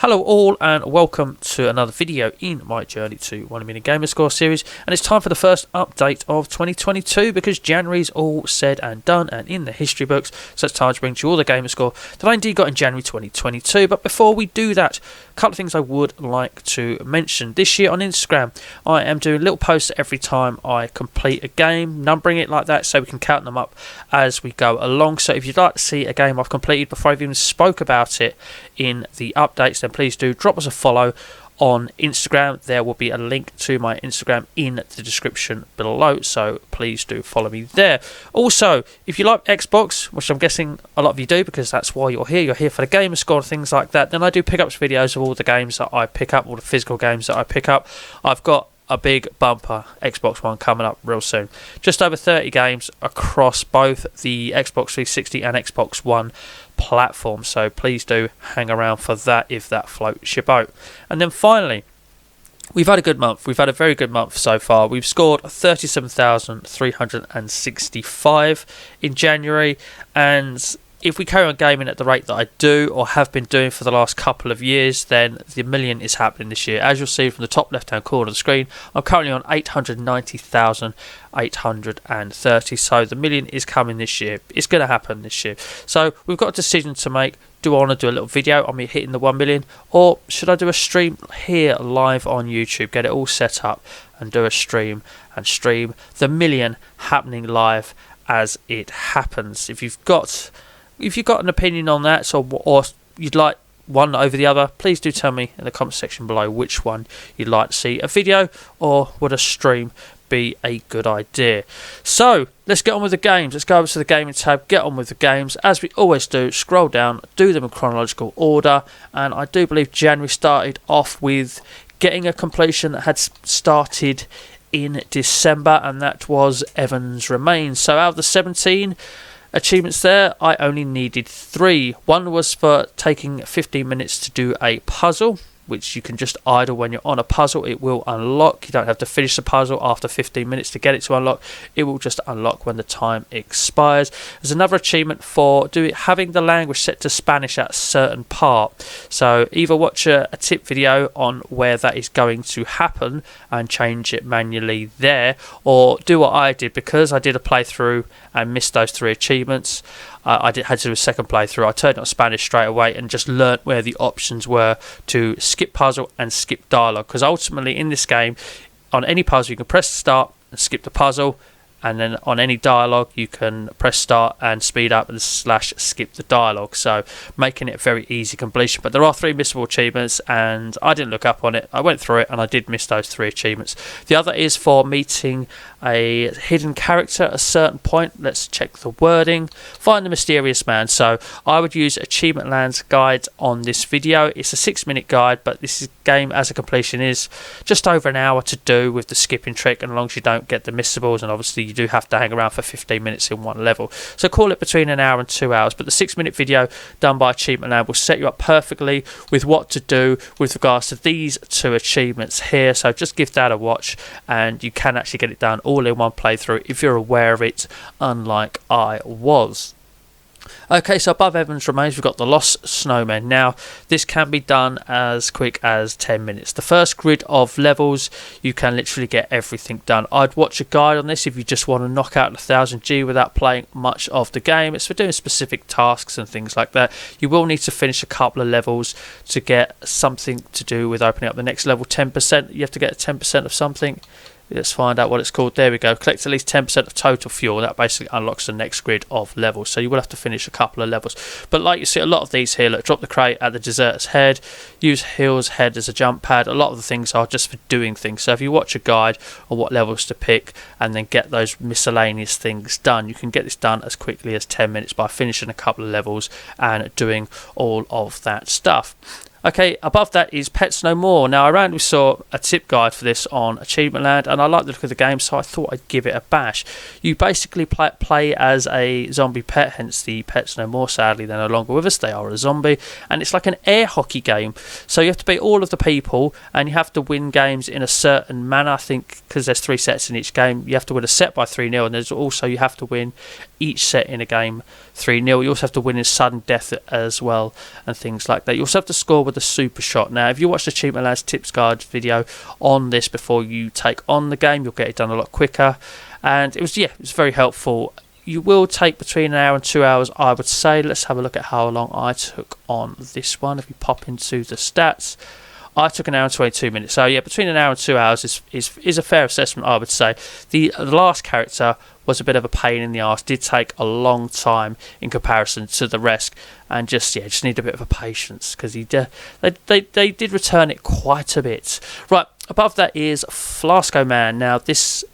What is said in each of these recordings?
Hello all and welcome to another video in my journey to 1 Million Gamerscore series, and it's time for the first update of 2022 because January's all said and done and in the history books, so it's time to bring to you all the Gamerscore that I indeed got in January 2022. But before we do that, a couple of things I would like to mention. This year on Instagram I am doing little posts every time I complete a game, numbering it like that so we can count them up as we go along. So if you'd like to see a game I've completed before I've even spoke about it in the updates, then please do drop us a follow on Instagram. There will be a link to my Instagram in the description below, so please do follow me there. Also, if you like Xbox, which I'm guessing a lot of you do because that's why you're here for the Gamerscore and things like that, then I do pick up videos of all the games that I pick up, all the physical games that I pick up. I've got a big bumper Xbox One coming up real soon. Just over 30 games across both the Xbox 360 and Xbox One platforms, so please do hang around for that if that floats your boat. And then finally, we've had a good month. We've had a very good month so far. We've scored 37,365 in January, and if we carry on gaming at the rate that I do or have been doing for the last couple of years, then the million is happening this year. As you'll see from the top left hand corner of the screen, I'm currently on 890,830, so the million is coming this year. It's going to happen this year. So we've got a decision to make. Do I want to do a little video on me hitting the 1 million, or should I do a stream here live on YouTube, get it all set up and do a stream and stream the million happening live as it happens? If you've got an opinion on that, or you'd like one over the other, please do tell me in the comment section below which one you'd like to see, a video or would a stream be a good idea. So let's get on with the games. Let's go over to the gaming tab, get on with the games as we always do, scroll down, do them in chronological order, and I do believe January started off with getting a completion that had started in December, and that was Evans Remains. So out of the 17 achievements there, I only needed 3. One was for taking 15 minutes to do a puzzle, which you can just idle when you're on a puzzle. It will unlock. You don't have to finish the puzzle after 15 minutes to get it to unlock. It will just unlock when the time expires. There's another achievement for having the language set to Spanish at a certain part. So either watch a tip video on where that is going to happen and change it manually there, or do what I did, because I did a playthrough and missed those 3 achievements. I had to do a second playthrough. I turned on Spanish straight away and just learnt where the options were to skip puzzle and skip dialogue, because ultimately in this game, on any puzzle you can press start and skip the puzzle, and then on any dialogue you can press start and speed up and / skip the dialogue, so making it a very easy completion. But there are 3 missable achievements and I didn't look up on it. I went through it and I did miss those 3 achievements. The other is for meeting a hidden character at a certain point. Let's check the wording. Find the mysterious man. So I would use Achievement Land's guide on this video. It's a 6-minute guide, but this game as a completion is just over an hour to do with the skipping trick, and as long as you don't get the missables, and obviously you do have to hang around for 15 minutes in one level, so call it between an hour and 2 hours. But the 6-minute video done by Achievement Land will set you up perfectly with what to do with regards to these 2 achievements here, so just give that a watch and you can actually get it done all in one playthrough if you're aware of it, unlike I was. Okay, so above Evans Remains we've got the Lost Snowmen. Now this can be done as quick as 10 minutes. The first grid of levels you can literally get everything done. I'd watch a guide on this if you just want to knock out the 1000G without playing much of the game. It's for doing specific tasks and things like that. You will need to finish a couple of levels to get something to do with opening up the next level. 10%, you have to get 10% of something. Let's find out what it's called. There we go. Collect at least 10% of total fuel. That basically unlocks the next grid of levels. So you will have to finish a couple of levels. But like you see, a lot of these here, look, drop the crate at the deserter's head, use Hill's head as a jump pad. A lot of the things are just for doing things. So if you watch a guide on what levels to pick and then get those miscellaneous things done, you can get this done as quickly as 10 minutes by finishing a couple of levels and doing all of that stuff. Okay, above that is Pets No More. Now, I randomly saw a tip guide for this on Achievement Land, and I like the look of the game, so I thought I'd give it a bash. You basically play as a zombie pet, hence the Pets No More. Sadly, they're no longer with us. They are a zombie, and it's like an air hockey game. So you have to beat all of the people, and you have to win games in a certain manner. I think because there's 3 sets in each game, you have to win a set by 3-0, and there's also you have to win each set in a game 3-0. You also have to win in sudden death as well, and things like that. You also have to score with with a super shot. Now, if you watch the Achievement Lads Tips Guide video on this before you take on the game, you'll get it done a lot quicker. And it was very helpful. You will take between an hour and 2 hours, I would say. Let's have a look at how long I took on this one. If you pop into the stats, I took an hour and 22 minutes. So yeah, between an hour and 2 hours is a fair assessment, I would say. The last character was a bit of a pain in the arse. Did take a long time in comparison to the rest, and just need a bit of a patience, because they did return it quite a bit. Right, above that is Flasco Man. Now this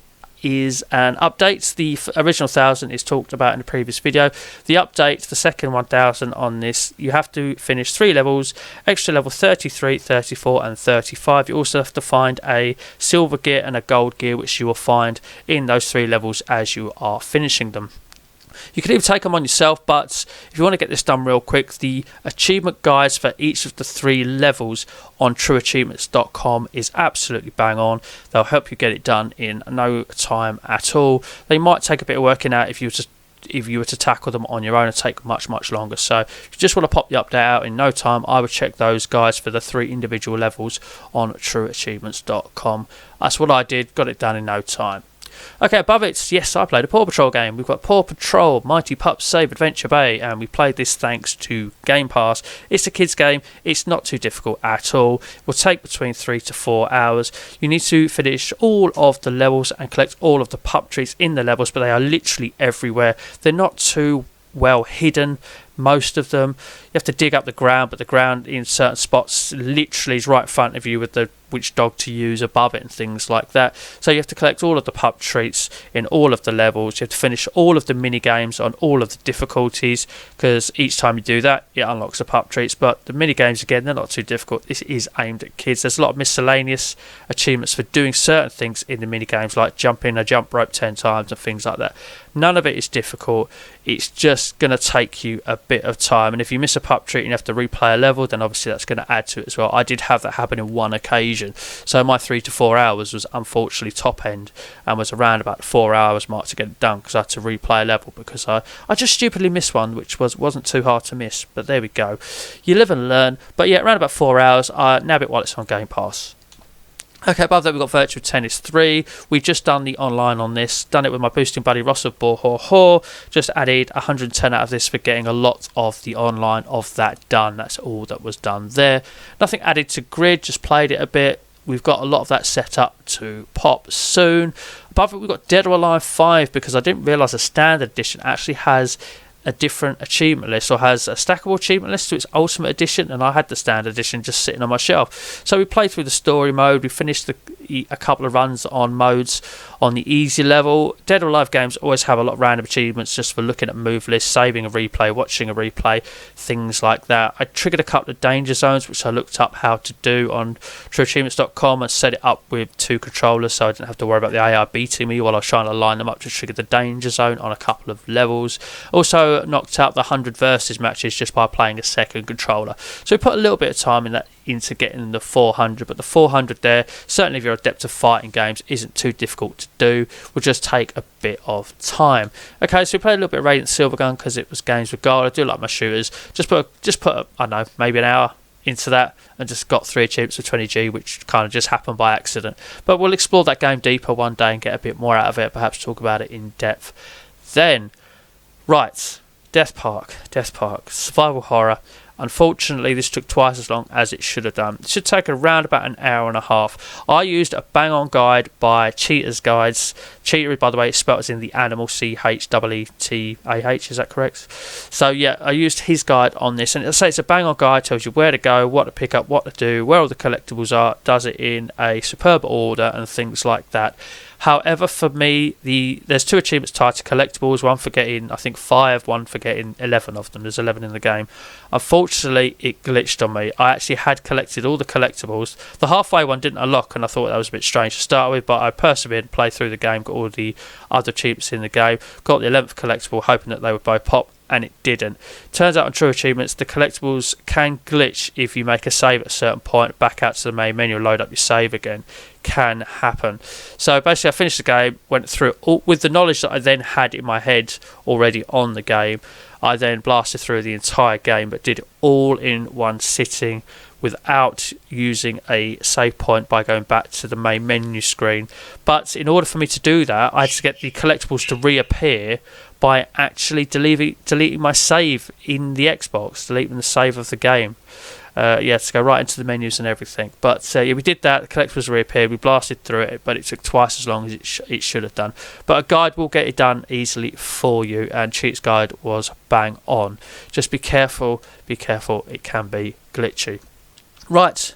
is an update. The original 1000 is talked about in the previous video. The update, the second 1000 on this, you have to finish 3 levels, extra level 33, 34 and 35. You also have to find a silver gear and a gold gear, which you will find in those 3 levels as you are finishing them. You can even take them on yourself, but if you want to get this done real quick, the achievement guides for each of the 3 levels on trueachievements.com is absolutely bang on. They'll help you get it done in no time at all. They might take a bit of working out if you were to tackle them on your own, and take much longer. So if you just want to pop the update out in no time, I would check those guides for the 3 individual levels on trueachievements.com. That's what I did, got it done in no time. Okay, above it, yes, I played a Paw Patrol game. We've got Paw Patrol, Mighty Pups Save Adventure Bay, and we played this thanks to Game Pass. It's a kids game. It's not too difficult at all. It will take between 3 to 4 hours. You need to finish all of the levels and collect all of the pup trees in the levels, but they are literally everywhere. They're not too well hidden, most of them. You have to dig up the ground, but the ground in certain spots literally is right in front of you with which dog to use above it and things like that. So you have to collect all of the pup treats in all of the levels. You have to finish all of the mini games on all of the difficulties, because each time you do that, it unlocks the pup treats. But the mini games, again, they're not too difficult. This is aimed at kids. There's a lot of miscellaneous achievements for doing certain things in the mini games, like jumping a jump rope 10 times and things like that. None of it is difficult. It's just going to take you a bit of time, and if you miss a pup treat and you have to replay a level, then obviously that's going to add to it as well. I did have that happen in one occasion, so my 3 to 4 hours was unfortunately top end, and was around about the 4 hours mark to get it done, because I had to replay a level because I just stupidly missed one, which wasn't too hard to miss. But there we go, you live and learn. But yeah, around about 4 hours. I nab it while it's on Game Pass. Okay, above that we've got Virtual Tennis 3. We've just done the online on this. Done it with my boosting buddy Ross of Bohor. Just added 110 out of this for getting a lot of the online of that done. That's all that was done there. Nothing added to grid, just played it a bit. We've got a lot of that set up to pop soon. Above it we've got Dead or Alive 5, because I didn't realise the standard edition actually has a different achievement list, or has a stackable achievement list to its ultimate edition, and I had the standard edition just sitting on my shelf. So we played through the story mode. We finished a couple of runs on modes on the easy level. Dead or Alive games always have a lot of random achievements just for looking at move lists, saving a replay, watching a replay, things like that. I triggered a couple of danger zones, which I looked up how to do on trueachievements.com, and set it up with 2 controllers so I didn't have to worry about the AI beating me while I was trying to line them up to trigger the danger zone on a couple of levels. Also knocked out the 100 versus matches just by playing a second controller. So we put a little bit of time into getting the 400, but the 400 there, certainly if you're adept to fighting games, isn't too difficult to do. Will just take a bit of time. Okay, so we played a little bit of Radiant Silvergun because it was games with gold. I do like my shooters. Just put I don't know, maybe an hour into that, and just got 3 achievements with 20G, which kind of just happened by accident. But we'll explore that game deeper one day and get a bit more out of it, perhaps talk about it in depth then. Right, Death Park, survival horror. Unfortunately, this took twice as long as it should have done. It should take around about an hour and a half. I used a bang-on guide by Cheetah's Guides. Cheetah, by the way, is spelled as in the animal, C-H-E-E-T-A-H, is that correct? So yeah, I used his guide on this, and it's a bang-on guide, tells you where to go, what to pick up, what to do, where all the collectibles are, does it in a superb order, and things like that. However, for me, there's 2 achievements tied to collectibles, one for getting, I think, 5, one for getting 11 of them. There's 11 in the game. Unfortunately, it glitched on me. I actually had collected all the collectibles. The halfway one didn't unlock, and I thought that was a bit strange to start with, but I persevered, played through the game, got all the other achievements in the game, got the 11th collectible, hoping that they would both pop, and it didn't. Turns out on True Achievements, the collectibles can glitch if you make a save at a certain point, back out to the main menu, load up your save again. Can happen. So basically I finished the game, went through it all, with the knowledge that I then had in my head already on the game. I then blasted through the entire game, but did it all in one sitting without using a save point by going back to the main menu screen. But in order for me to do that, I had to get the collectibles to reappear by actually deleting my save in the Xbox, deleting the save of the game. To go right into the menus and everything. But we did that. The collectibles reappeared. We blasted through it, but it took twice as long as it should have done. But a guide will get it done easily for you, and Cheat's guide was bang on. Just be careful. Be careful. It can be glitchy. Right.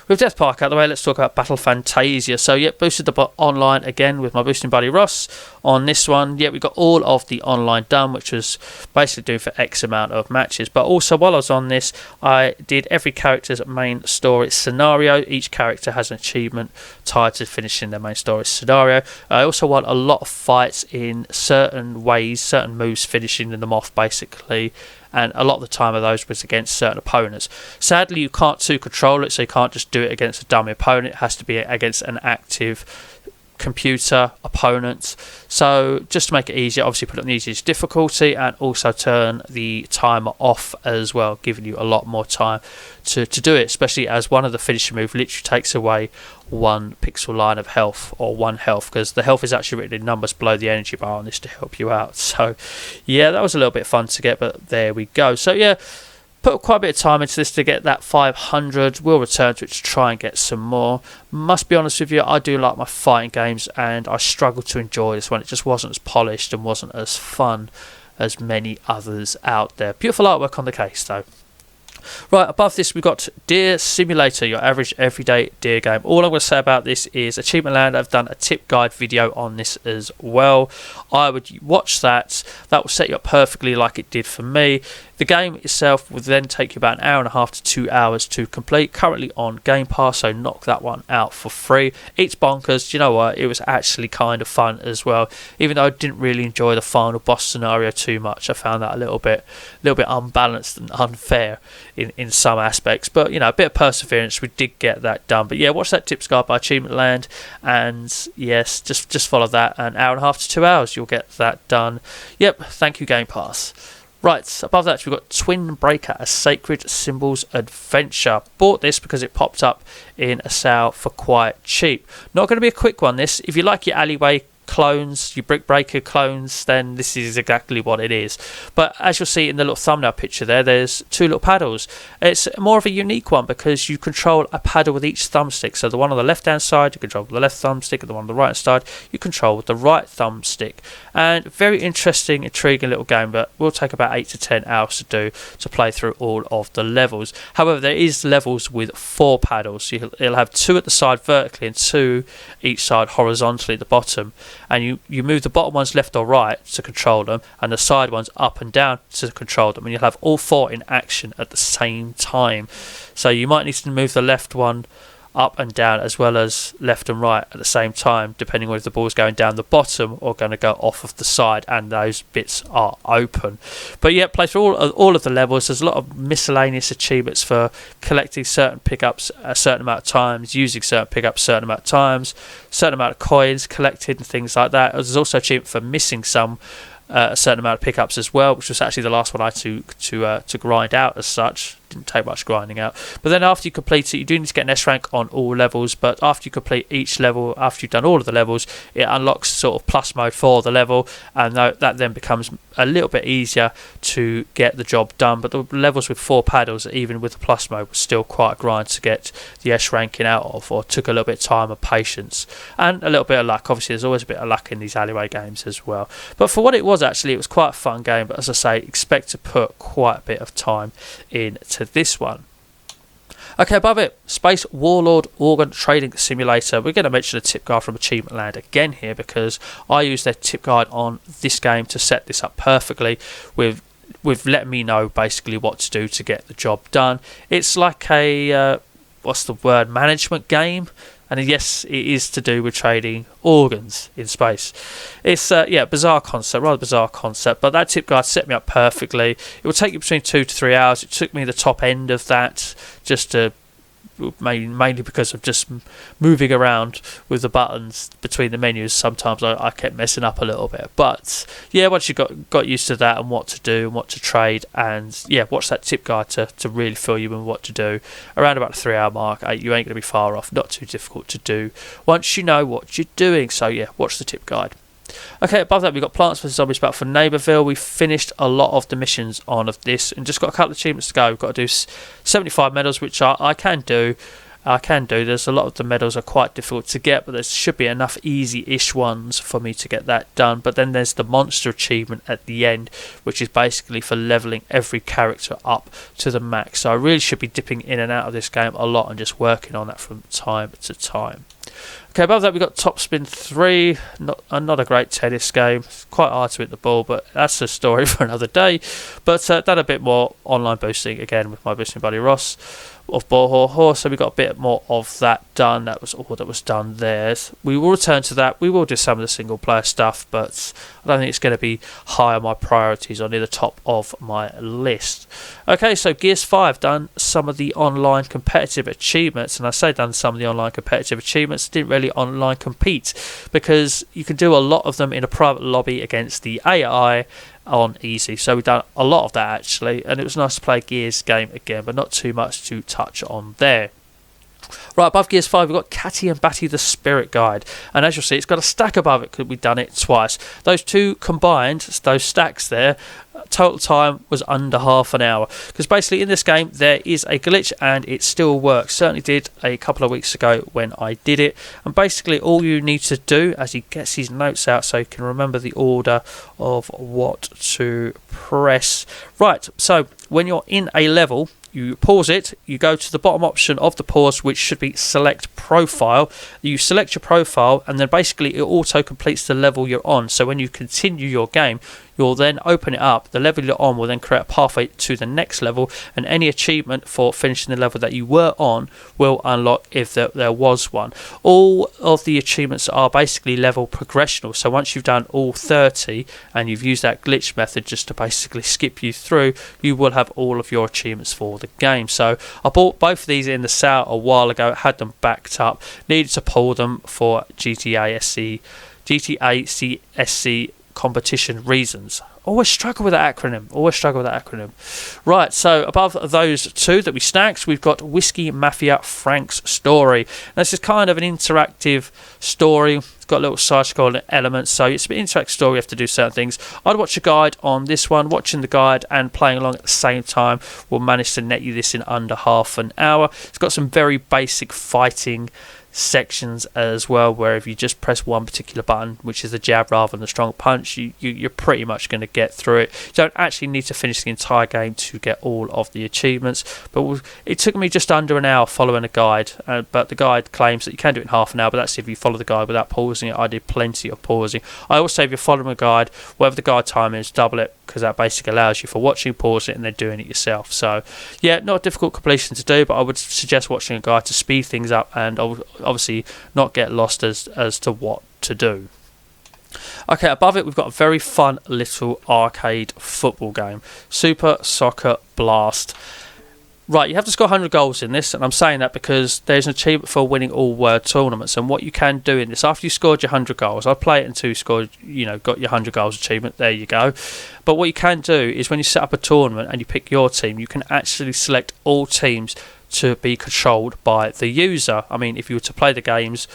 With Death Park out of the way, let's talk about Battle Fantasia. So, boosted the online again with my boosting buddy Ross on this one. We got all of the online done, which was basically doing for X amount of matches. But also, while I was on this, I did every character's main story scenario. Each character has an achievement tied to finishing their main story scenario. I also won a lot of fights in certain ways, certain moves, finishing them off basically. And a lot of the time of those was against certain opponents. Sadly, you can't control it, so you can't just do it against a dummy opponent. It has to be against an active computer opponent. So just to make it easier, obviously put it on the easiest difficulty, and also turn the timer off as well, giving you a lot more time to do it, especially as one of the finishing moves literally takes away 1 pixel line of health, or 1 health, because the health is actually written in numbers below the energy bar on this to help you out. So that was a little bit fun to get, but there we go. So put quite a bit of time into this to get that 500. We'll return to it to try and get some more. Must be honest with you, I do like my fighting games, and I struggle to enjoy this one. It just wasn't as polished and wasn't as fun as many others out there. Beautiful artwork on the case though. Right, above this we've got Deer Simulator, your average everyday deer game. All I'm going to say about this is Achievement Land. I've done a tip guide video on this as well. I would watch that. That will set you up perfectly like it did for me. The game itself will then take you about 1.5 hours to 2 hours to complete. Currently on Game Pass, so knock that one out for free. It's bonkers. Do you know what? It was actually kind of fun as well. Even though I didn't really enjoy the final boss scenario too much, I found that a little bit unbalanced and unfair in some aspects. But a bit of perseverance, we did get that done. But watch that tips guide by Achievement Land, and yes, just follow that. 1.5 hours to 2 hours, you'll get that done. Thank you, Game Pass. Right, above that we've got Twin Breaker, a Sacred Symbols Adventure. Bought this because it popped up in a sale for quite cheap. Not going to be a quick one this. If you like your alleyway clones, your brick breaker clones, then this is exactly what it is. But as you'll see in the little thumbnail picture there's 2 little paddles. It's more of a unique one because you control a paddle with each thumbstick. So the one on the left hand side you control with the left thumbstick, and the one on the right hand side you control with the right thumbstick. And very interesting, intriguing little game, but will take about 8 to 10 hours to play through all of the levels. However, there is levels with 4 paddles. So you'll have 2 at the side vertically and 2 each side horizontally at the bottom. And you move the bottom ones left or right to control them, and the side ones up and down to control them, and you'll have all 4 in action at the same time. So you might need to move the left one up and down as well as left and right at the same time, depending on if the ball's going down the bottom or going to go off of the side, and those bits are open. But play through all of the levels. There's a lot of miscellaneous achievements for collecting certain pickups a certain amount of times, using certain pickups a certain amount of times, certain amount of coins collected and things like that. There's also achievement for missing some a certain amount of pickups as well, which was actually the last one I took to grind out as such. Didn't take much grinding out. But then after you complete it, you do need to get an S rank on all levels, but after you complete each level, after you've done all of the levels, it unlocks sort of plus mode for the level, and that then becomes a little bit easier to get the job done. But the levels with 4 paddles, even with the plus mode, was still quite a grind to get the S ranking out of, or took a little bit of time and patience and a little bit of luck. Obviously there's always a bit of luck in these alleyway games as well, but for what it was, actually it was quite a fun game. But as I say, expect to put quite a bit of time into this one. Okay, above it, Space Warlord Organ Trading Simulator. We're going to mention a tip guide from Achievement Land again here, because I used their tip guide on this game to set this up perfectly with letting me know basically what to do to get the job done. It's like a management game. And yes, it is to do with trading organs in space. It's bizarre concept, rather bizarre concept, but that tip guide set me up perfectly. It will take you between 2 to 3 hours. It took me the top end of that just to mainly because of just moving around with the buttons between the menus. Sometimes I kept messing up a little bit, but yeah, once you got used to that and what to do and what to trade, and yeah, watch that tip guide to really fill you in what to do. Around about the 3 hour mark, you ain't going to be far off. Not too difficult to do once you know what you're doing. So yeah, watch the tip guide. Okay, above that we've got Plants vs Zombies Battle for Neighbourville. We finished a lot of the missions on of this and just got a couple of achievements to go. We've got to do 75 medals, which I can do. There's a lot of the medals are quite difficult to get, but there should be enough easy-ish ones for me to get that done. But then there's the monster achievement at the end, which is basically for levelling every character up to the max. So I really should be dipping in and out of this game a lot and just working on that from time to time. Okay, above that we've got Top Spin 3, not a great tennis game. It's quite hard to hit the ball, but that's a story for another day. But done a bit more online boosting, again with my boosting buddy Ross of Ball, so we got a bit more of that done. That was all that was done there. We will return to that. We will do some of the single player stuff, but I don't think it's going to be high on my priorities or near the top of my list. Okay, so Gears 5 done some of the online competitive achievements, and I say done some of the online competitive achievements, didn't really online compete because you can do a lot of them in a private lobby against the AI on easy. So we've done a lot of that actually, and it was nice to play a Gears game again, but not too much to touch on there. Right, above Gears 5 we've got Catty and Batty the Spirit Guide, and as you'll see it's got a stack above it because we've done it twice. Those two combined, those stacks there, total time was under half an hour, because basically in this game there is a glitch and it still works. Certainly did a couple of weeks ago when I did it, and basically all you need to do, as he gets his notes out so you can remember the order of what to press. Right, so when you're in a level, you pause it, you go to the bottom option of the pause, which should be select profile. You select your profile and then basically it auto completes the level you're on. So when you continue your game, you'll then open it up, the level you're on will then create a pathway to the next level, and any achievement for finishing the level that you were on will unlock if there was one. All of the achievements are basically level progressional, so once you've done all 30 and you've used that glitch method just to basically skip you through, you will have all of your achievements for the game. So I bought both of these in the sale a while ago, had them backed up, needed to pull them for GTA CSC competition reasons. Always struggle with that acronym. Right, so above those two that we stacked, we've got Whiskey Mafia Frank's Story. Now, this is kind of an interactive story. It's got little side-scrolling elements, so it's an interactive story. You have to do certain things. I'd watch a guide on this one. Watching the guide and playing along at the same time will manage to net you this in under half an hour. It's got some very basic fighting sections as well, where if you just press one particular button, which is the jab rather than the strong punch, you're pretty much going to get through it. You don't actually need to finish the entire game to get all of the achievements, but it took me just under an hour following a guide, but the guide claims that you can do it in half an hour, but that's if you follow the guide without pausing it. I did plenty of pausing. I always say if you're following a guide, whatever the guide time is, double it, because that basically allows you for watching, pausing it, and then doing it yourself. So yeah, not a difficult completion to do, but I would suggest watching a guide to speed things up and obviously not get lost as to what to do. Okay, above it we've got a very fun little arcade football game, Super Soccer Blast. Right, you have to score 100 goals in this, and I'm saying that because there's an achievement for winning all world tournaments, and what you can do in this, after you scored your 100 goals, I play it until you scored, got your 100 goals achievement, there you go. But what you can do is when you set up a tournament and you pick your team, you can actually select all teams to be controlled by the user. I mean, if you were to play the games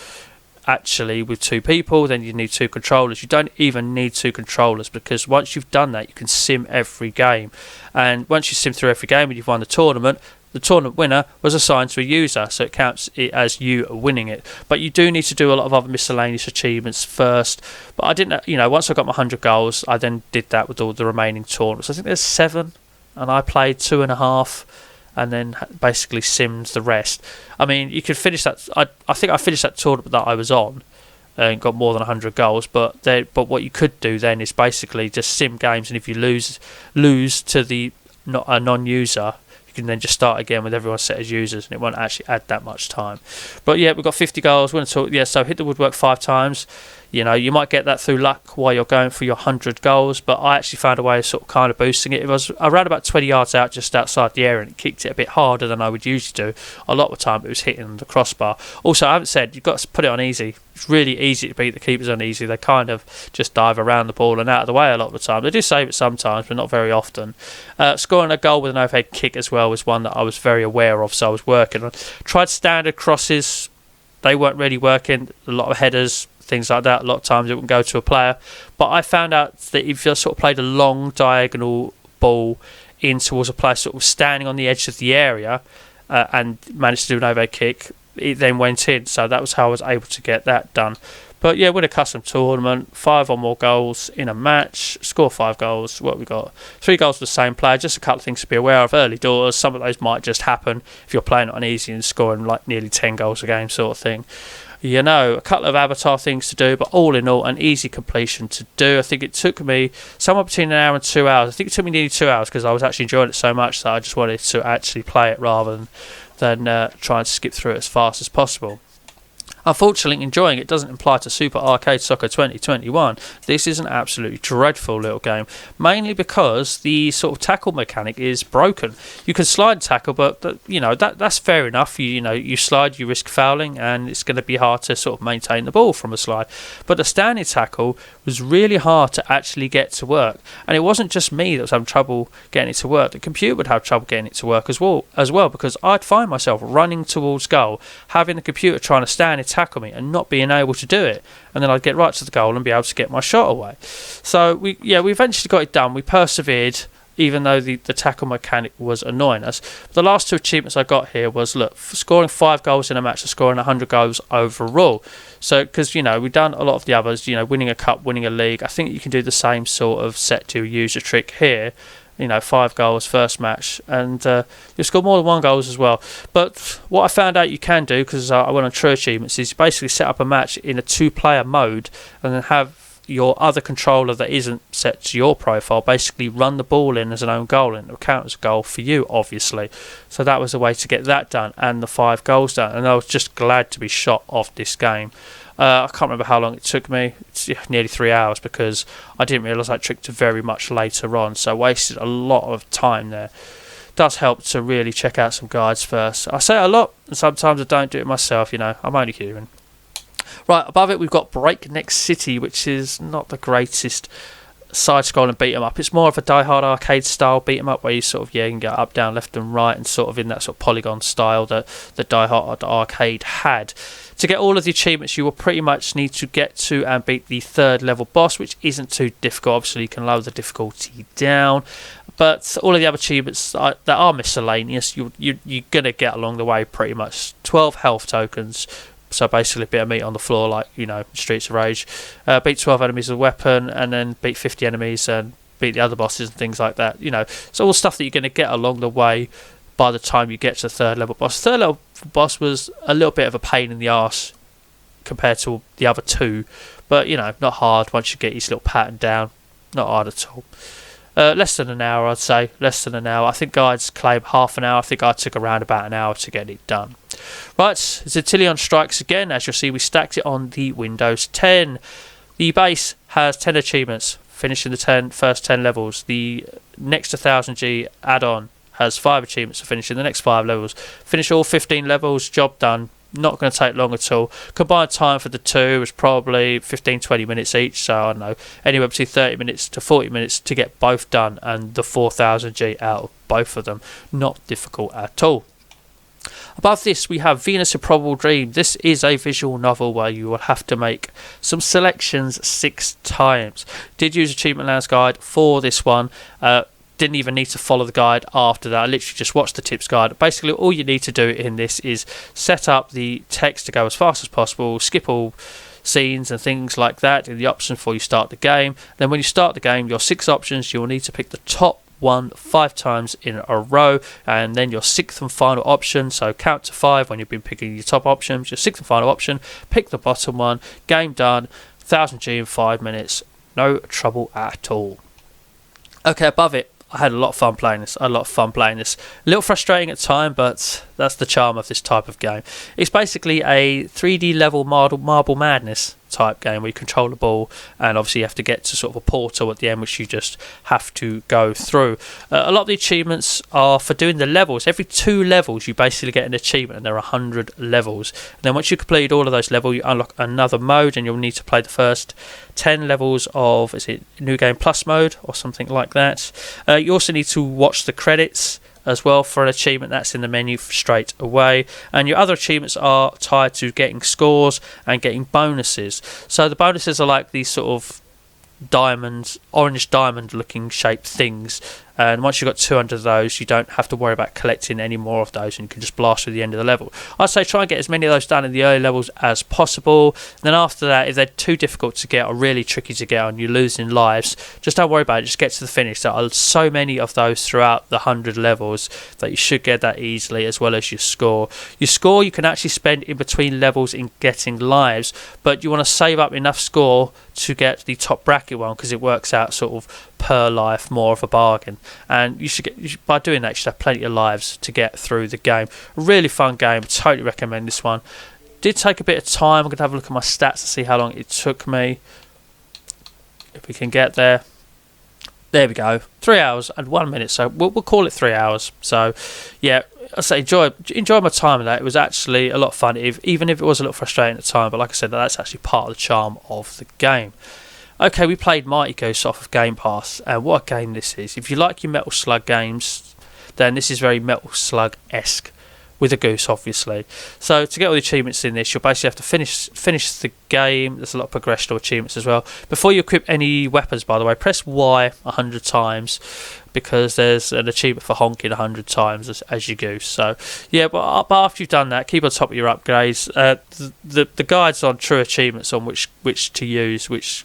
actually with two people, then you need two controllers. You don't even need two controllers, because once you've done that, you can sim every game, and once you sim through every game and you've won the tournament winner was assigned to a user, so it counts it as you winning it. But you do need to do a lot of other miscellaneous achievements first, but I didn't, once I got my 100 goals, I then did that with all the remaining tournaments. I think there's 7 and I played 2.5 and then basically simmed the rest. I mean, you could finish that. I think I finished that tournament that I was on and got more than 100 goals. But what you could do then is basically just sim games, and if you lose to the non-user, you can then just start again with everyone set as users, and it won't actually add that much time. But yeah, we've got 50 goals. So hit the woodwork 5 times. You know, you might get that through luck while you're going for your 100 goals, but I actually found a way of sort of kind of boosting it. It was around about 20 yards out just outside the area, and it kicked it a bit harder than I would usually do. A lot of the time it was hitting the crossbar. Also, I haven't said, you've got to put it on easy. It's really easy to beat the keepers on easy. They kind of just dive around the ball and out of the way a lot of the time. They do save it sometimes, but not very often. Scoring a goal with an overhead kick as well was one that I was very aware of, so I was working on. Tried standard crosses. They weren't really working. A lot of headers, things like that. A lot of times it wouldn't go to a player. But I found out that if you sort of played a long diagonal ball in towards a player sort of standing on the edge of the area and managed to do an overhead kick, it then went in. So that was how I was able to get that done. But yeah, win a custom tournament, 5 or more goals in a match, score 5 goals. What we got? 3 goals for the same player. Just a couple of things to be aware of early doors. Some of those might just happen if you're playing on easy and scoring like nearly 10 goals a game sort of thing. You know, a couple of avatar things to do, but all in all, an easy completion to do. I think it took me somewhere between an hour and 2 hours. I think it took me nearly 2 hours because I was actually enjoying it so much that I just wanted to actually play it rather than try and skip through it as fast as possible. Unfortunately, enjoying it doesn't apply to Super Arcade Soccer 2021. This is an absolutely dreadful little game, mainly because the sort of tackle mechanic is broken. You can slide tackle, but that's fair enough. You slide, you risk fouling, and it's going to be hard to sort of maintain the ball from a slide. But the standing tackle was really hard to actually get to work, and it wasn't just me that was having trouble getting it to work. The computer would have trouble getting it to work as well, because I'd find myself running towards goal, having the computer trying to stand it tackle me and not being able to do it, and then I'd get right to the goal and be able to get my shot away. So we eventually got it done. We persevered, even though the tackle mechanic was annoying us. The last 2 achievements I got here was scoring 5 goals in a match and scoring 100 goals overall. So because we've done a lot of the others, winning a cup, winning a league. I think you can do the same sort of set to user trick here. 5 goals first match, and you'll score more than 1 goals as well. But what I found out you can do, because I went on True Achievements, is you basically set up a match in a 2-player mode and then have your other controller that isn't set to your profile basically run the ball in as an own goal, and it'll count as a goal for you, obviously. So that was a way to get that done and the 5 goals done, and I was just glad to be shot off this game. I can't remember how long it took me. It's nearly 3 hours, because I didn't realise that trick to very much later on, so I wasted a lot of time there. It does help to really check out some guides first. I say it a lot, and sometimes I don't do it myself, I'm only human. Right, above it we've got Breakneck City, which is not the greatest side-scrolling beat-em-up. It's more of a die-hard arcade-style beat-em-up where you sort of, you can go up, down, left and right, and sort of in that sort of polygon style that the die-hard arcade had. To get all of the achievements, you will pretty much need to get to and beat the 3rd level boss, which isn't too difficult. Obviously, you can lower the difficulty down. But all of the other achievements that are miscellaneous, you're going to get along the way pretty much. 12 health tokens. So basically a bit of meat on the floor, like, Streets of Rage. Beat 12 enemies with a weapon, and then beat 50 enemies and beat the other bosses and things like that. It's all stuff that you're going to get along the way by the time you get to the 3rd level boss. 3rd level boss was a little bit of a pain in the arse compared to the other 2. But, not hard once you get each little pattern down. Not hard at all. Less than an hour, I'd say. Less than an hour. I think guides claim half an hour. I think I took around about an hour to get it done. Right, Zatili strikes again. As you'll see, we stacked it on the Windows 10. The base has 10 achievements, finishing the first 10 levels. The next 1000G add-on has 5 achievements for finishing the next 5 levels. Finish all 15 levels, job done. Not going to take long at all. Combined time for the 2 was probably 15-20 minutes each, so I don't know, anywhere between 30 minutes to 40 minutes to get both done, and the 4000G out of both of them. Not difficult at all. Above this we have Venus: A Probable Dream. This is a visual novel where you will have to make some selections 6 times. Did use Achievement Lands Guide for this one. Didn't even need to follow the guide after that. I literally just watched the tips guide. Basically all you need to do in this is set up the text to go as fast as possible, skip all scenes and things like that in the option before you start the game. Then when you start the game, your 6 options, you'll need to pick the top one 5 times in a row, and then your 6th and final option, so count to 5 when you've been picking your top options. Your 6th and final option, pick the bottom one. Game done. 1000G in 5 minutes. No trouble at all. Okay, above it, I had a lot of fun playing this. A little frustrating at time, but that's the charm of this type of game. It's basically a 3D level Marble Madness type game where you control the ball, and obviously you have to get to sort of a portal at the end which you just have to go through. A lot of the achievements are for doing the levels. Every 2 levels you basically get an achievement, and there are 100 levels. And then once you complete all of those levels, you unlock another mode, and you'll need to play the first 10 levels of, is it New Game Plus mode or something like that. You also need to watch the credits as well for an achievement. That's in the menu straight away, and your other achievements are tied to getting scores and getting bonuses. So the bonuses are like these sort of orange diamond looking shaped things, and once you've got 200 of those, you don't have to worry about collecting any more of those, and you can just blast through the end of the level. I'd say try and get as many of those done in the early levels as possible. And then after that, if they're too difficult to get or really tricky to get and you're losing lives, just don't worry about it, just get to the finish. There are so many of those throughout the 100 levels that you should get that easily, as well as your score. Your score you can actually spend in between levels in getting lives, but you want to save up enough score to get the top bracket one, because it works out sort of per life more of a bargain, and by doing that you should have plenty of lives to get through the game. A really fun game, totally recommend this one. Did take a bit of time. I'm going to have a look at my stats to see how long it took me, if we can get there. There we go, 3 hours and 1 minute, so we'll call it 3 hours. So yeah, I say enjoy my time with that. It was actually a lot of fun, even if it was a little frustrating at the time, but like I said, that's actually part of the charm of the game. Okay, we played Mighty Goose off of Game Pass, and what a game this is. If you like your Metal Slug games, then this is very Metal Slug-esque, with a goose obviously. So to get all the achievements in this, you'll basically have to finish the game. There's a lot of progressional achievements as well. Before you equip any weapons, by the way, press Y 100 times, because there's an achievement for honking 100 times as you goose. So yeah, but after you've done that, keep on top of your upgrades. The guides on true achievements on which to use, which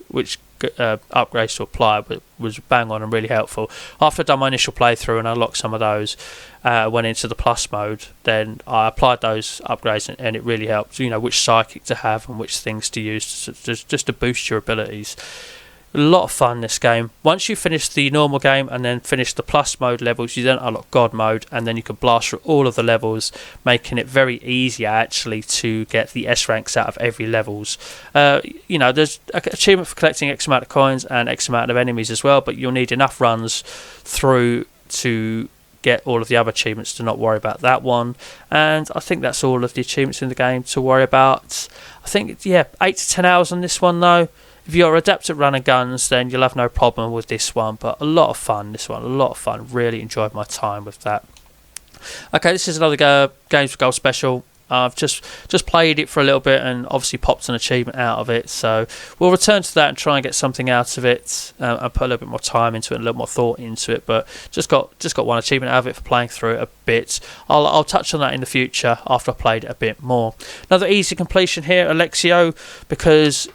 upgrades to apply, was bang on and really helpful. After I'd done my initial playthrough and I unlocked some of those, went into the plus mode, then I applied those upgrades, and it really helped, which psychic to have and which things to use just to boost your abilities. A lot of fun this game. Once you finish the normal game and then finish the plus mode levels, you then unlock God mode, and then you can blast through all of the levels, making it very easy actually to get the S ranks out of every levels. There's an achievement for collecting X amount of coins and X amount of enemies as well, but you'll need enough runs through to get all of the other achievements to not worry about that one. And I think that's all of the achievements in the game to worry about. I think 8 to 10 hours on this one though. If you're adept at running guns, then you'll have no problem with this one. But a lot of fun, this one. A lot of fun. Really enjoyed my time with that. Okay, this is another Games for Gold special. I've just played it for a little bit and obviously popped an achievement out of it. So we'll return to that and try and get something out of it, and put a little bit more time into it and a little more thought into it. But just got one achievement out of it for playing through it a bit. I'll touch on that in the future after I played it a bit more. Another easy completion here, Alexio, because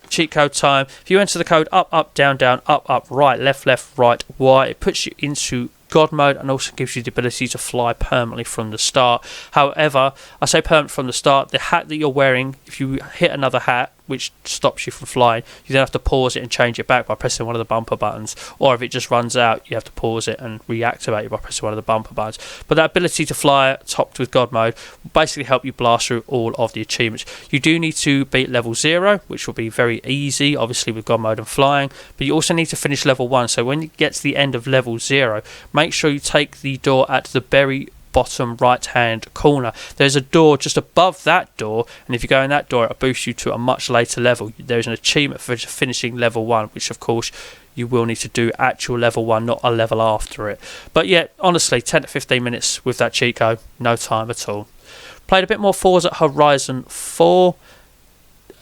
cheat code time. If you enter the code up, down, up, right, left, right, Y, it puts you into God mode and also gives you the ability to fly permanently from the start. However, I say permanent from the start, the hat that you're wearing, if you hit another hat which stops you from flying, you then have to pause it and change it back by pressing one of the bumper buttons, or if it just runs out, you have to pause it and reactivate it by pressing one of the bumper buttons. But that ability to fly topped with God mode will basically help you blast through all of the achievements. You do need to beat level 0, which will be very easy obviously with God mode and flying, but you also need to finish level 1. So when you get to the end of level 0, make sure you take the door at the very bottom right hand corner. There's a door just above that door, and if you go in that door, it'll boost you to a much later level. There's an achievement for finishing level 1, which of course you will need to do actual level 1, not a level after it. But honestly, 10 to 15 minutes with that cheat code, no time at all. Played a bit more Forza Horizon 4.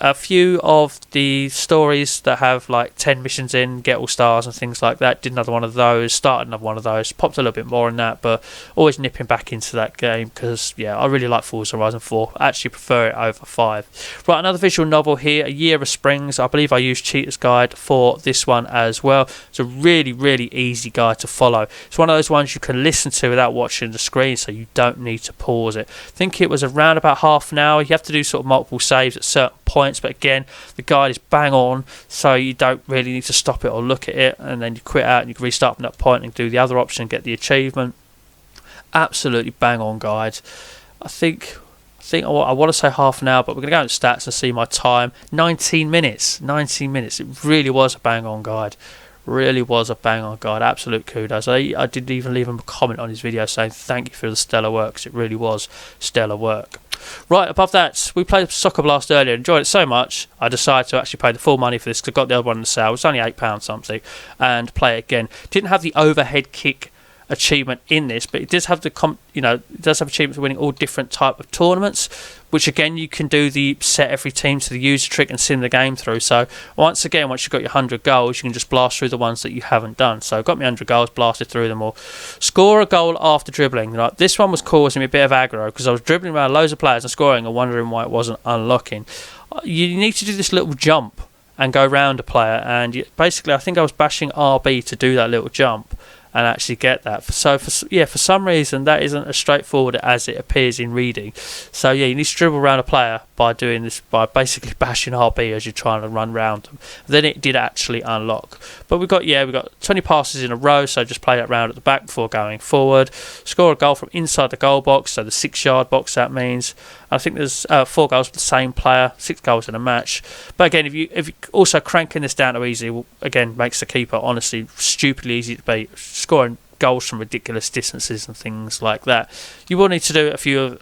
A few of the stories that have like 10 missions in, get all stars and things like that, did another one of those, started another one of those, popped a little bit more in that, but always nipping back into that game because I really like Forza Horizon 4. I actually prefer it over 5. Right, another visual novel here, A Year of Springs. I believe I used Cheater's Guide for this one as well. It's a really, really easy guide to follow. It's one of those ones you can listen to without watching the screen, so you don't need to pause it. I think it was around about half an hour. You have to do sort of multiple saves at certain points, but again, the guide is bang on, so you don't really need to stop it or look at it, and then you quit out and you can restart from that point and do the other option and get the achievement. Absolutely bang on guide. I think think I want to say half an hour, but we're going to go into stats and see my time. 19 minutes. 19 minutes. It really was a bang-on guide. Really was a bang-on guide. Absolute kudos. I didn't even leave him a comment on his video saying thank you for the stellar work, because it really was stellar work. Right, above that, we played Soccer Blast earlier, enjoyed it so much, I decided to actually pay the full money for this, because I got the other one on the sale. It was only £8 something, and play it again. Didn't have the overhead kick achievement in this, but it does have the it does have achievements for winning all different type of tournaments, which again you can do the set every team to the user trick and sim the game through. So once you've got your 100 goals, you can just blast through the ones that you haven't done. So got me 100 goals, blasted through them all. Score a goal after dribbling. Like, this one was causing me a bit of aggro, because I was dribbling around loads of players and scoring and wondering why it wasn't unlocking. You need to do this little jump and go round a player, and basically I think I was bashing RB to do that little jump and actually get that. So for some reason that isn't as straightforward as it appears in reading. So yeah, you need to dribble around a player by doing this, by basically bashing RB as you're trying to run round them. Then it did actually unlock. But we got 20 passes in a row, so just play that round at the back before going forward. Score a goal from inside the goal box, so the 6-yard box that means. I think there's 4 goals for the same player, 6 goals in a match. But again, if you also cranking this down to easy, again, makes the keeper honestly stupidly easy to beat. Scoring goals from ridiculous distances and things like that. You will need to do a few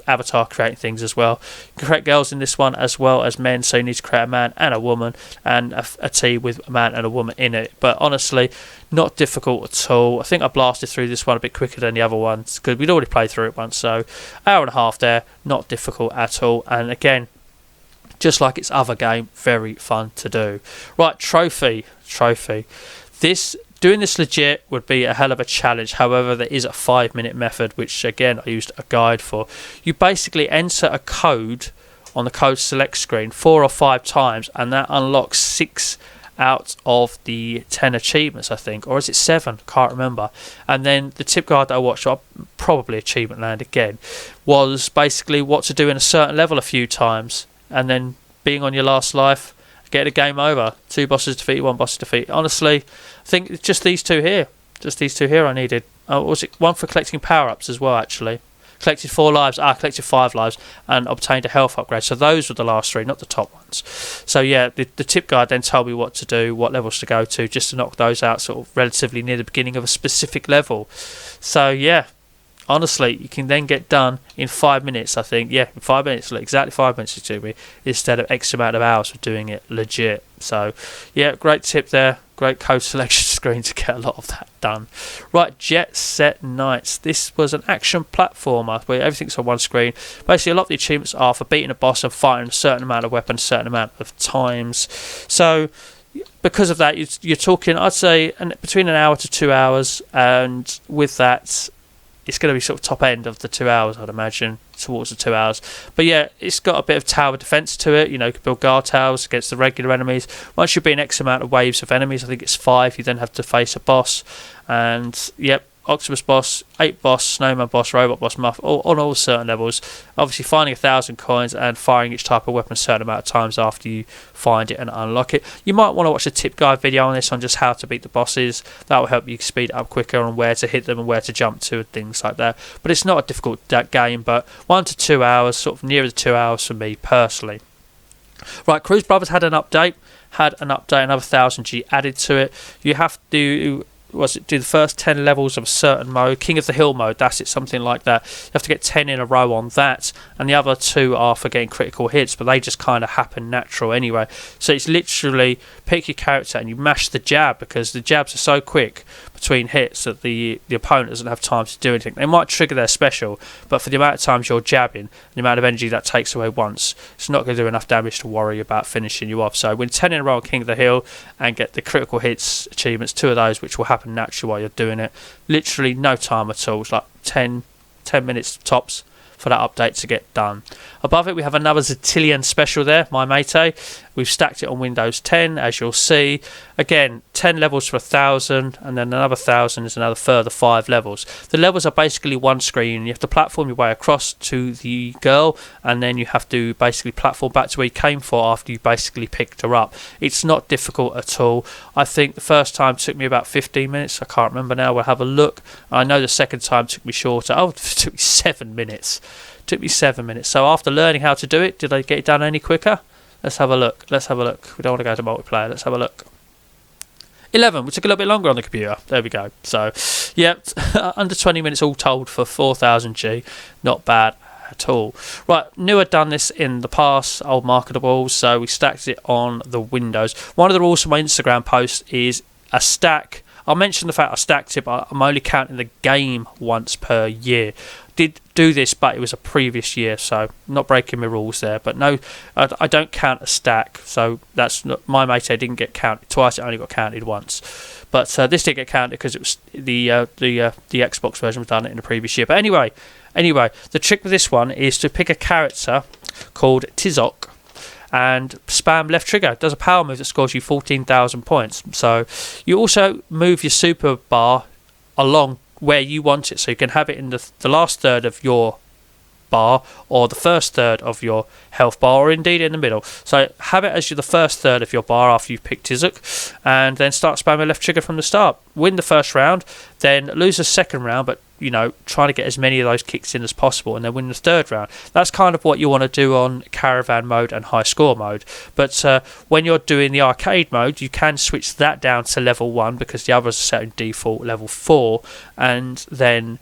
avatar creating things as well. You can create girls in this one as well as men, so you need to create a man and a woman, and a team with a man and a woman in it. But honestly, not difficult at all. I think I blasted through this one a bit quicker than the other ones, because we'd already played through it once. So hour and a half there, not difficult at all. And again, just like its other game, very fun to do. Right, trophy. Doing this legit would be a hell of a challenge. However, there is a 5-minute method, which again I used a guide for. You basically enter a code on the code select screen 4 or 5 times, and that unlocks 6 out of the 10 achievements, I think, or is it 7? Can't remember. And then the tip guide that I watched, probably Achievement Land again, was basically what to do in a certain level a few times, and then being on your last life, get a game over. 2 bosses defeated, 1 boss defeated. Honestly, I think it's just these two here. I needed. Was it one for collecting power-ups as well, actually? Collected 4 lives. Collected 5 lives and obtained a health upgrade. So those were the last 3, not the top ones. So yeah, the tip guide then told me what to do, what levels to go to, just to knock those out sort of relatively near the beginning of a specific level. So yeah, honestly, you can then get done in 5 minutes, I think. Yeah, in 5 minutes, exactly 5 minutes it took me, instead of X amount of hours for doing it legit. So yeah, great tip there. Great code selection screen to get a lot of that done. Right, Jet Set Knights. This was an action platformer where everything's on one screen. Basically, a lot of the achievements are for beating a boss and fighting a certain amount of weapons, a certain amount of times. So because of that, you're talking, I'd say, between an hour to 2 hours, and with that, it's going to be sort of top end of the 2 hours, I'd imagine, towards the 2 hours. But yeah, it's got a bit of tower defense to it. You know, you can build guard towers against the regular enemies. Once you've been X amount of waves of enemies, I think it's 5, you then have to face a boss. And yep, Octopus boss, 8 boss, Snowman boss, Robot boss, Muff, on all certain levels. Obviously finding 1,000 coins and firing each type of weapon a certain amount of times after you find it and unlock it. You might want to watch a tip guide video on this, on just how to beat the bosses. That will help you speed it up quicker on where to hit them and where to jump to and things like that. But it's not a difficult game, but 1 to 2 hours, sort of nearer the 2 hours for me personally. Right, Cruz Brothers had an update, another 1,000 G added to it. You have to do the first 10 levels of a certain mode, King of the Hill mode, that's it, something like that. You have to get 10 in a row on that, and the other 2 are for getting critical hits, but they just kind of happen natural anyway. So it's literally pick your character and you mash the jab, because the jabs are so quick between hits that the opponent doesn't have time to do anything. They might trigger their special, but for the amount of times you're jabbing, the amount of energy that takes away once, it's not going to do enough damage to worry about finishing you off. So win 10 in a row on King of the Hill and get the critical hits achievements, 2 of those, which will happen naturally while you're doing it. Literally no time at all. It's like 10 minutes tops for that update to get done. Above it we have another Zatilian special there, my mate, We've stacked it on Windows 10, as you'll see. Again, 10 levels for 1,000, and then another 1,000 is another further 5 levels. The levels are basically one screen. You have to platform your way across to the girl, and then you have to basically platform back to where you came for after you basically picked her up. It's not difficult at all. I think the first time took me about 15 minutes. I can't remember now. We'll have a look. I know the second time took me shorter. Oh, it took me 7 minutes. Took me 7 minutes. So after learning how to do it, did I get it done any quicker? Let's have a look. We don't want to go to multiplayer. Let's have a look. 11, which took a little bit longer on the computer. There we go. So, yeah, under 20 minutes all told for 4,000G. Not bad at all. Right, knew I'd done this in the past, old marketable, so we stacked it on the Windows. One of the rules for my Instagram post is a stack. I'll mention the fact I stacked it, but I'm only counting the game once per year. Did do this, but it was a previous year, so not breaking my rules there. But no, I don't count a stack, so that's not, my mate didn't get counted twice. It only got counted once. But this did get counted because it was the Xbox version was done it in the previous year. But anyway, the trick with this one is to pick a character called Tizok and spam left trigger. It does a power move that scores you 14,000 points. So you also move your super bar along where you want it, so you can have it in the last third of your bar or the first third of your health bar, or indeed in the middle. So have it as the first third of your bar after you've picked Tizuk, and then start spamming left trigger from the start. Win the first round, then lose the second round, but try to get as many of those kicks in as possible, and then win the third round. That's kind of what you want to do on caravan mode and high score mode. But when you're doing the arcade mode, you can switch that down to level 1 because the others are set in default level 4, and then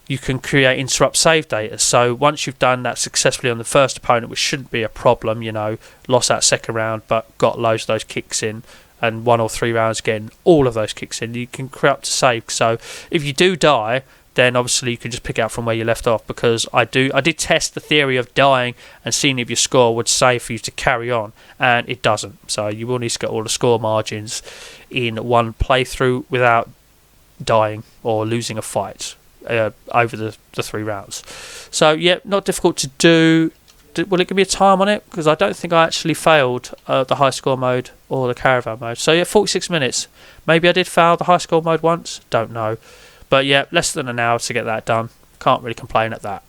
you can create interrupt save data. So once you've done that successfully on the first opponent, which shouldn't be a problem, lost that second round but got loads of those kicks in, and 1 or 3 rounds getting all of those kicks in, you can create up to save. So if you do die, then obviously you can just pick up from where you left off, because I did test the theory of dying and seeing if your score would save for you to carry on, and it doesn't. So you will need to get all the score margins in one playthrough without dying or losing a fight over the 3 rounds. So yeah, not difficult to do. Will it give me a time on it? Because I don't think I actually failed the high score mode or the caravan mode. So yeah, 46 minutes. Maybe I did fail the high score mode once. Don't know. But yeah, less than an hour to get that done. Can't really complain at that.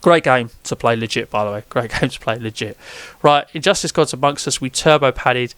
Great game to play legit, by the way. Great game to play legit. Right, Injustice Gods Amongst Us, we turbo padded,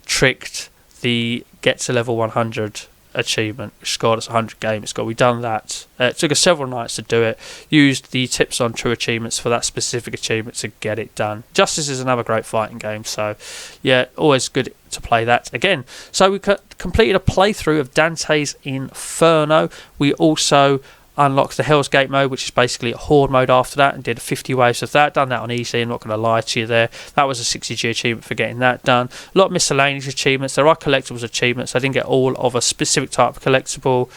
tricked the get to level 100 achievement, which scored us 100 game score. We've done that. It took us several nights to do it. Used the tips on true achievements for that specific achievement to get it done. Justice is another great fighting game, so yeah, always good to play that again. So we completed a playthrough of Dante's Inferno. We also unlocked the Hell's Gate mode, which is basically a horde mode after that, and did 50 waves of that. Done that on easy, I'm not going to lie to you there. That was a 60G achievement for getting that done. A lot of miscellaneous achievements. There are collectibles achievements. I didn't get all of a specific type of collectible.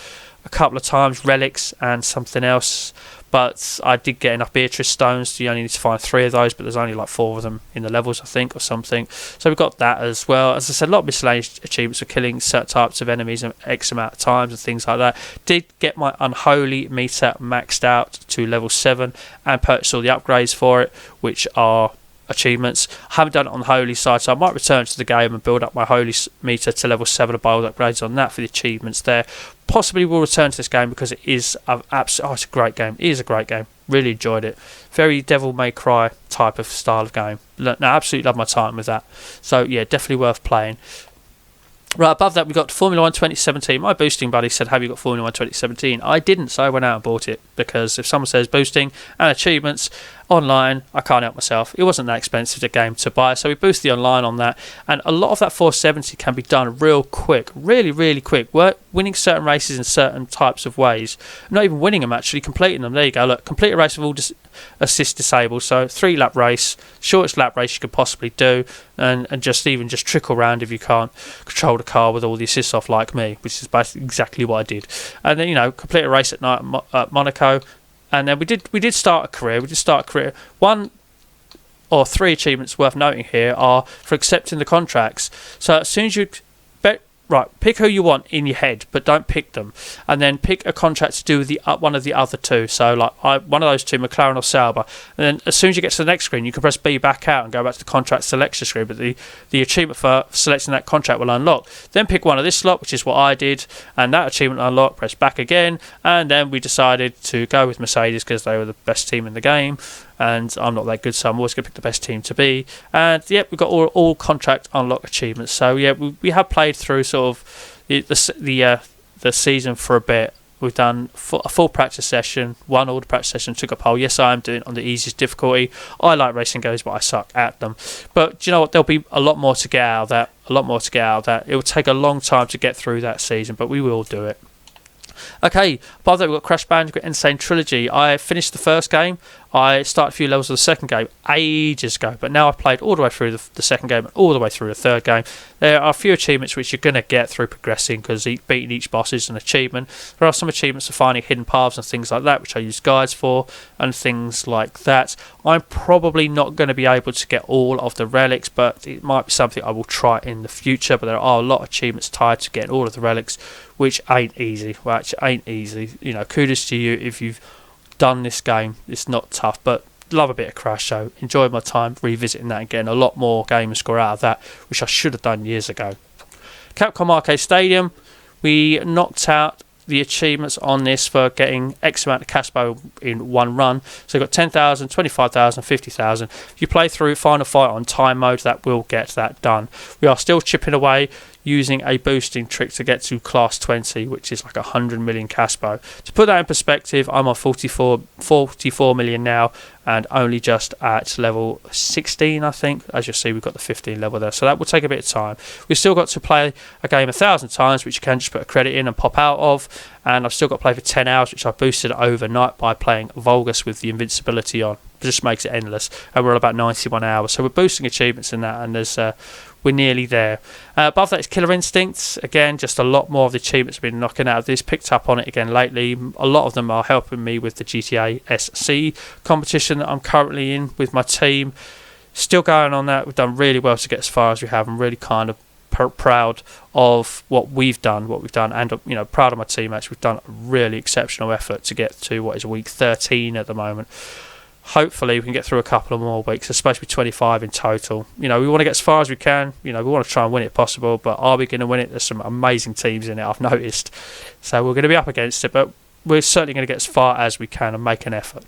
A couple of times relics and something else, but I did get enough Beatrice stones. You only need to find 3 of those, but there's only like 4 of them in the levels, I think, or something. So we got that as well. As I said, a lot of miscellaneous achievements for killing certain types of enemies and X amount of times and things like that. Did get my unholy meter maxed out to level 7 and purchased all the upgrades for it, which are achievements. I haven't done it on the holy side, so I might return to the game and build up my holy meter to level 7 and buy all the upgrades on that for the achievements there. Possibly will return to this game because it is it's a great game. It is a great game. Really enjoyed it. Very Devil May Cry type of style of game. No, absolutely love my time with that. So yeah, definitely worth playing. Right, above that we got Formula 1 2017. My boosting buddy said, have you got Formula 1 2017? I didn't, so I went out and bought it, because if someone says boosting and achievements online, I can't help myself. It wasn't that expensive a game to buy, so we boosted the online on that, and a lot of that 470 can be done real quick, really quick. We're winning certain races in certain types of ways. Not even winning them, actually completing them. There you go, look, complete a race with all assist disabled, so 3-lap race, shortest lap race you could possibly do, and just trickle around if you can't control the car with all the assists off like me, which is basically exactly what I did. And then complete a race at night at Monaco, and then we did start a career. 1 or 3 achievements worth noting here are for accepting the contracts. So as soon as you right, pick who you want in your head, but don't pick them. And then pick a contract to do with the one of the other two. So, like, one of those two, McLaren or Sauber. And then as soon as you get to the next screen, you can press B back out and go back to the contract selection screen. But the achievement for selecting that contract will unlock. Then pick one of this lot, which is what I did. And that achievement unlocked, press back again. And then we decided to go with Mercedes because they were the best team in the game. And I'm not that good, so I'm always going to pick the best team to be. And yep, we've got all contract unlock achievements. So yeah, we have played through sort of the season for a bit. We've done a full practice session, won all the practice session, took a pole. Yes, I am doing it on the easiest difficulty. I like racing games, but I suck at them. But do you know what? There'll be a lot more to get out of that. It will take a long time to get through that season, but we will do it. Okay, above that we've got Crash Bandicoot Insane Trilogy. I finished the first game. I started a few levels of the second game ages ago, but now I've played all the way through the second game and all the way through the third game. There are a few achievements which you're going to get through progressing, because beating each boss is an achievement. There are some achievements for finding hidden paths and things like that, which I use guides for and things like that. I'm probably not going to be able to get all of the relics, but it might be something I will try in the future. But there are a lot of achievements tied to getting all of the relics, which ain't easy. Well, actually ain't easy. You know, kudos to you if you've done this game. It's not tough, but love a bit of Crash, so enjoyed my time revisiting that and getting a lot more gamer score out of that, which I should have done years ago. Capcom Arcade Stadium, we knocked out the achievements on this for getting X amount of cash bow in one run. So you've got 10,000, 25,000, 50,000. If you play through Final Fight on time mode, that will get that done. We are still chipping away using a boosting trick to get to class 20, which is like 100 million cash bow. To put that in perspective, I'm on 44 million now, and only just at level 16, I think. As you'll see, we've got the 15 level there, so that will take a bit of time. We've still got to play a game 1,000 times, which you can just put a credit in and pop out of, and I've still got to play for 10 hours, which I boosted overnight by playing Vulgus with the invincibility on. It just makes it endless, and we're at about 91 hours, so we're boosting achievements in that, and we're nearly there. Above that is Killer Instincts. Again, just a lot more of the achievements have been knocking out of this. Picked up on it again lately. A lot of them are helping me with the GTA SC competition that I'm currently in with my team. Still going on that. We've done really well to get as far as we have. I'm really kind of proud of what we've done, and proud of my teammates. We've done a really exceptional effort to get to what is week 13 at the moment. Hopefully we can get through a couple of more weeks. It's supposed to be 25 in total. You know, we want to get as far as we can. You know, we want to try and win it if possible, but are we going to win it? There's some amazing teams in it, I've noticed. So we're going to be up against it, but we're certainly going to get as far as we can and make an effort.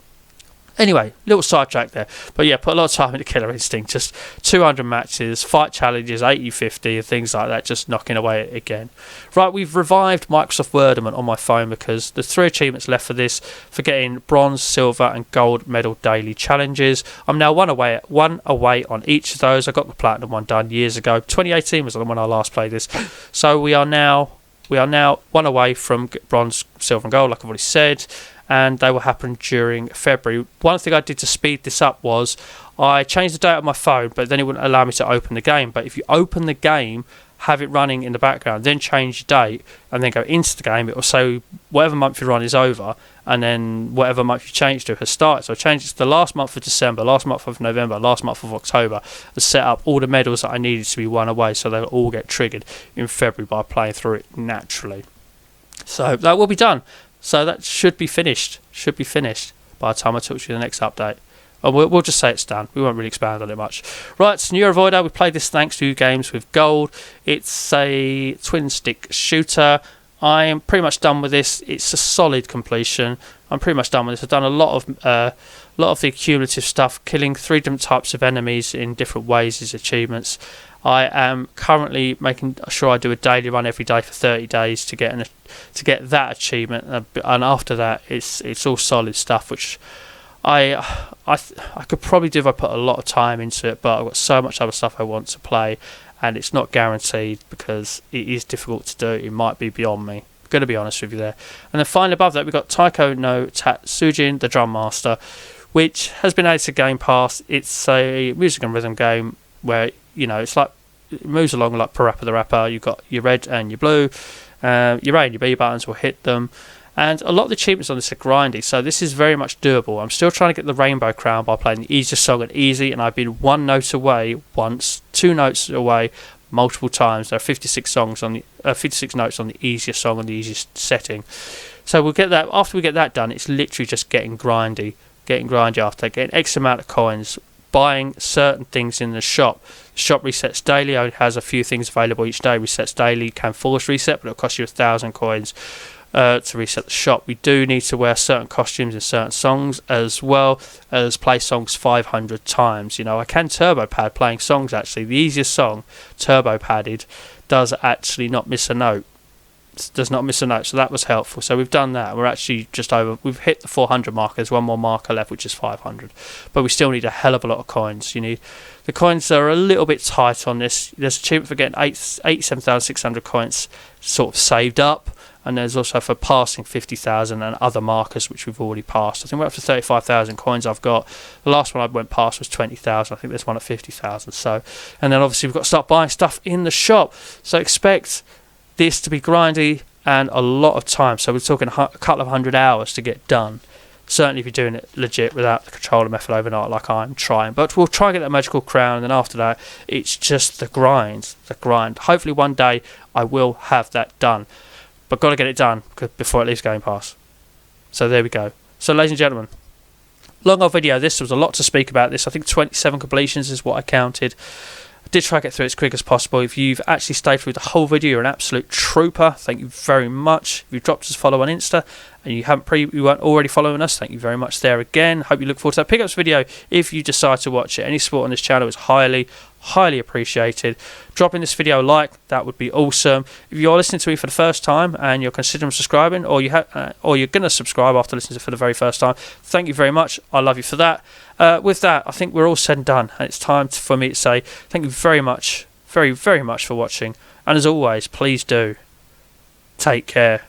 Anyway, little sidetrack there. But yeah, put a lot of time into Killer Instinct. Just 200 matches, fight challenges, 80-50 and things like that, just knocking away at it again. Right, we've revived Microsoft Wordament on my phone because there's 3 achievements left for this, for getting bronze, silver and gold medal daily challenges. I'm now one away on each of those. I got the platinum one done years ago. 2018 was when I last played this. So we are now one away from bronze, silver and gold, like I've already said, and they will happen during February. One thing I did to speed this up was I changed the date on my phone, but then it wouldn't allow me to open the game. But if you open the game, have it running in the background, then change your date, and then go into the game, it will say whatever month you're on is over, and then whatever month you change to has started. So I changed it to the last month of December, last month of November, last month of October, and set up all the medals that I needed to be won away, so they'll all get triggered in February by playing through it naturally. So that will be done. So that should be finished by the time I talk to you in the next update. And we'll just say it's done. We won't really expand on it much. Right, it's New Avoider. We played this thanks to games with gold. It's a twin stick shooter. I am pretty much done with this. It's a solid completion. I'm pretty much done with this. I've done a lot of the cumulative stuff. Killing 3 different types of enemies in different ways is achievements. I am currently making sure I do a daily run every day for 30 days to get that achievement, and after that it's all solid stuff, which I could probably do if I put a lot of time into it, but I've got so much other stuff I want to play, and it's not guaranteed because it is difficult to do. It might be beyond me. I'm going to be honest with you there. And then finally above that we've got Taiko no Tattsujin, the Drum Master, which has been added to Game Pass. It's a music and rhythm game where, you know, it's like it moves along like Parappa the Rapper. You've got your red and your blue. Your A and your B buttons will hit them. And a lot of the achievements on this are grindy, so this is very much doable. I'm still trying to get the Rainbow Crown by playing the easiest song on easy, and I've been 1 note away once, 2 notes away multiple times. There are 56 songs on the 56 notes on the easiest song on the easiest setting. So we'll get that. After we get that done, it's literally just getting grindy after getting X amount of coins, buying certain things in the shop. The shop resets daily, only has a few things available each day, resets daily. You can force reset, but it'll cost you 1,000 coins to reset the shop. We do need to wear certain costumes in certain songs, as well as play songs 500 times. You know, I can turbo pad playing songs. Actually, the easiest song, turbo padded, does actually not miss a note. Does not miss a note, so that was helpful. So we've done that. We're actually just over. We've hit the 400 mark. There's one more marker left, which is 500, but we still need a hell of a lot of coins. You need the coins are a little bit tight on this. There's achievement for getting 87,600 coins sort of saved up, and there's also for passing 50,000 and other markers which we've already passed. I think we're up to 35,000 coins I've got. The last one I went past was 20,000. I think there's one at 50,000. So, and then obviously we've got to start buying stuff in the shop. So expect this to be grindy and a lot of time. So we're talking a couple of 100 hours to get done. Certainly if you're doing it legit without the controller method overnight like I'm trying. But we'll try and get that magical crown, and then after that it's just the grind. Hopefully one day I will have that done. But got to get it done before it leaves Game Pass. So there we go. So ladies and gentlemen, long old video. This was a lot to speak about this. I think 27 completions is what I counted. I did try to get through it as quick as possible. If you've actually stayed through the whole video, you're an absolute trooper. Thank you very much. If you've dropped us a follow on Insta and you weren't already following us, thank you very much there again. Hope you look forward to that pickups video if you decide to watch it. Any support on this channel is highly appreciated. Dropping this video a like, that would be awesome. If you're listening to me for the first time and you're considering subscribing, or you're going to subscribe after listening to it for the very first time, thank you very much. I love you for that. With that, I think we're all said and done, and it's time for me to say thank you very much, very much for watching. And as always, please do take care.